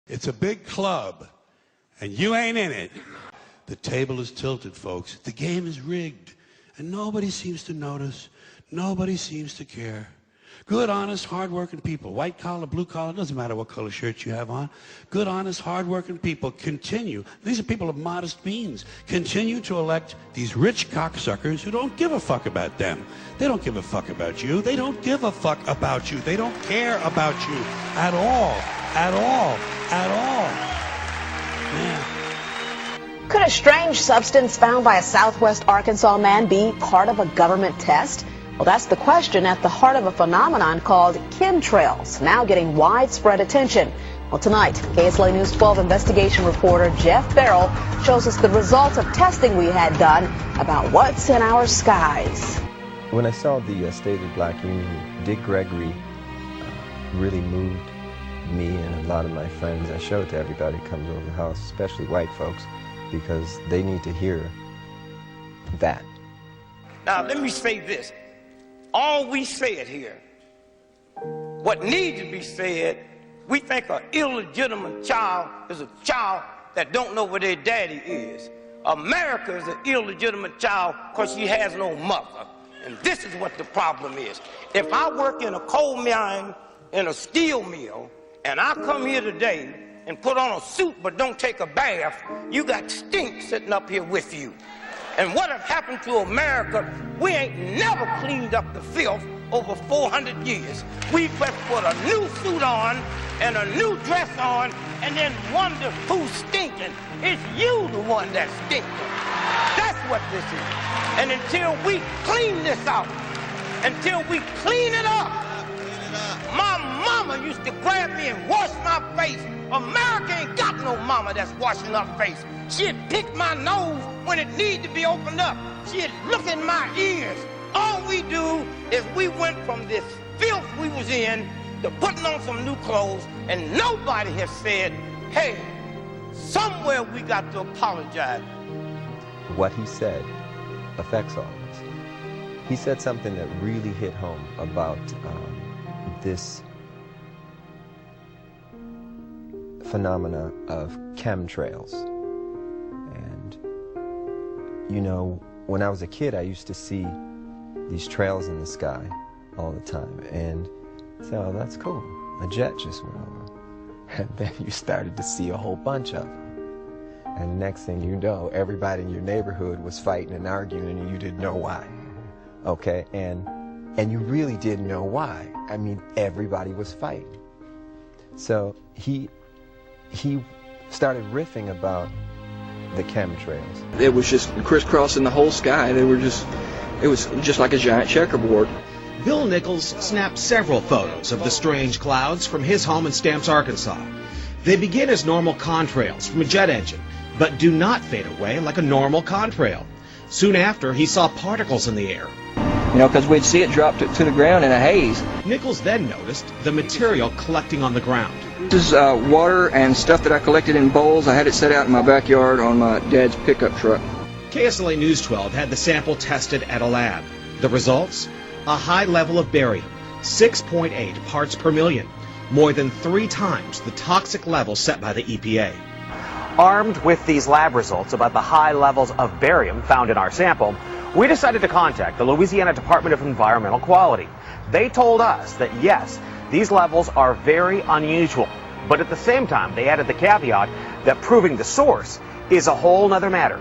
It's a big club, and you ain't in it. The table is tilted, folks. The game is rigged, and nobody seems to notice. Nobody seems to care. Good, honest, hard-working people, white collar, blue collar, doesn't matter what color shirt you have on. Good, honest, hard-working people continue. These are people of modest means. Continue to elect these rich cocksuckers who don't give a fuck about them. They don't give a fuck about you. They don't give a fuck about you. They don't care about you at all. At all. At all. Man. Could a strange substance found by a Southwest Arkansas man be part of a government test? Well, that's the question at the heart of a phenomenon called chemtrails, now getting widespread attention. Well, tonight, KSLA News 12 investigation reporter Jeff Farrell shows us the results of testing we had done about what's in our skies. When I saw the State of the Black Union, Dick Gregory really moved me and a lot of my friends. I show it to everybody who comes over the house, especially white folks, because they need to hear that. Now, let me say this. All we said here, what needs to be said, we think an illegitimate child is a child that don't know where their daddy is. America is an illegitimate child because she has no mother. And this is what the problem is. If I work in a coal mine, in a steel mill, and I come here today and put on a suit but don't take a bath, you got stink sitting up here with you. And what has happened to America, we ain't never cleaned up the filth over 400 years. We just put a new suit on and a new dress on and then wonder who's stinking. It's you the one that's stinking. That's what this is. And until we clean this out, until we clean it up, my mama used to grab me and wash my face. America ain't got no mama that's washing her face. She'd pick my nose when it needed to be opened up. She'd look in my ears. All we do is we went from this filth we was in to putting on some new clothes, and nobody has said, hey, somewhere we got to apologize. What he said affects all of us. He said something that really hit home about this phenomena of chemtrails. And, you know, when I was a kid, I used to see these trails in the sky all the time. And so, oh, that's cool. A jet just went over. And then you started to see a whole bunch of them. And next thing you know, everybody in your neighborhood was fighting and arguing, and you didn't know why. Okay? And you really didn't know why. I mean, everybody was fighting. So he started riffing about the chemtrails. It was just crisscrossing the whole sky. It was just like a giant checkerboard. Bill Nichols snapped several photos of the strange clouds from his home in Stamps, Arkansas. They begin as normal contrails from a jet engine, but do not fade away like a normal contrail. Soon after, he saw particles in the air. You know, because we'd see it drop to the ground in a haze. Nichols then noticed the material collecting on the ground. This is water and stuff that I collected in bowls. I had it set out in my backyard on my dad's pickup truck. KSLA News 12 had the sample tested at a lab. The results? A high level of barium, 6.8 parts per million, more than 3 times the toxic level set by the EPA. Armed with these lab results about the high levels of barium found in our sample, we decided to contact the Louisiana Department of Environmental Quality. They told us that yes, these levels are very unusual, but at the same time they added the caveat that proving the source is a whole nother matter.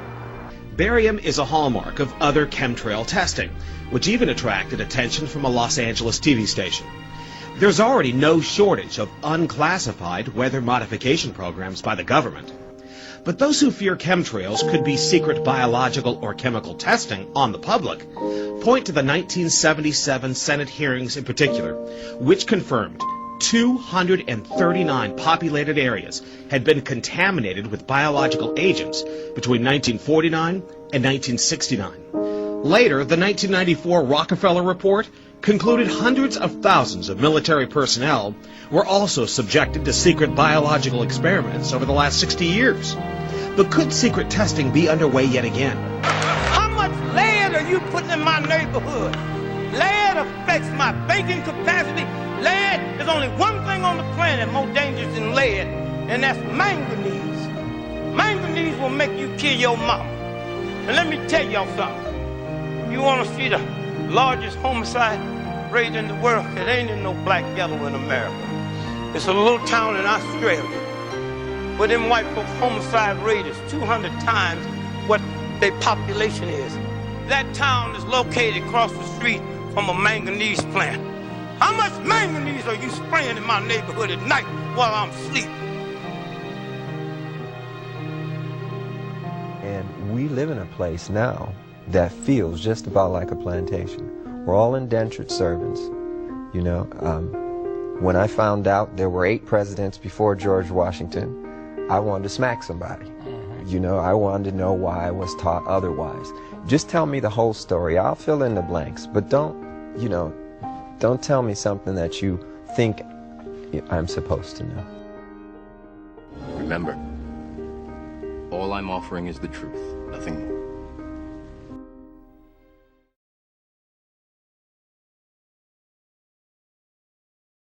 Barium is a hallmark of other chemtrail testing, which even attracted attention from a Los Angeles TV station. There's already no shortage of unclassified weather modification programs by the government. But those who fear chemtrails could be secret biological or chemical testing on the public point to the 1977 Senate hearings in particular, which confirmed 239 populated areas had been contaminated with biological agents between 1949 and 1969. Later, the 1994 Rockefeller Report concluded hundreds of thousands of military personnel were also subjected to secret biological experiments over the last 60 years. But could secret testing be underway yet again? How much lead are you putting in my neighborhood? Lead affects my banking capacity. Lead is only one thing on the planet more dangerous than lead. and that's manganese. Manganese will make you kill your mama. And let me tell y'all something. You want to see the largest homicide rate in the world? It ain't in no black ghetto in America. It's a little town in Australia where them white folks' homicide rate is 200 times what their population is. That town is located across the street from a manganese plant. How much manganese are you spraying in my neighborhood at night while I'm asleep? And we live in a place now that feels just about like a plantation. We're all indentured servants, you know. When I found out there were 8 presidents before George Washington, I wanted to smack somebody. You know, I wanted to know why I was taught otherwise. Just tell me the whole story. I'll fill in the blanks, but don't tell me something that you think I'm supposed to know. Remember, all I'm offering is the truth, nothing more.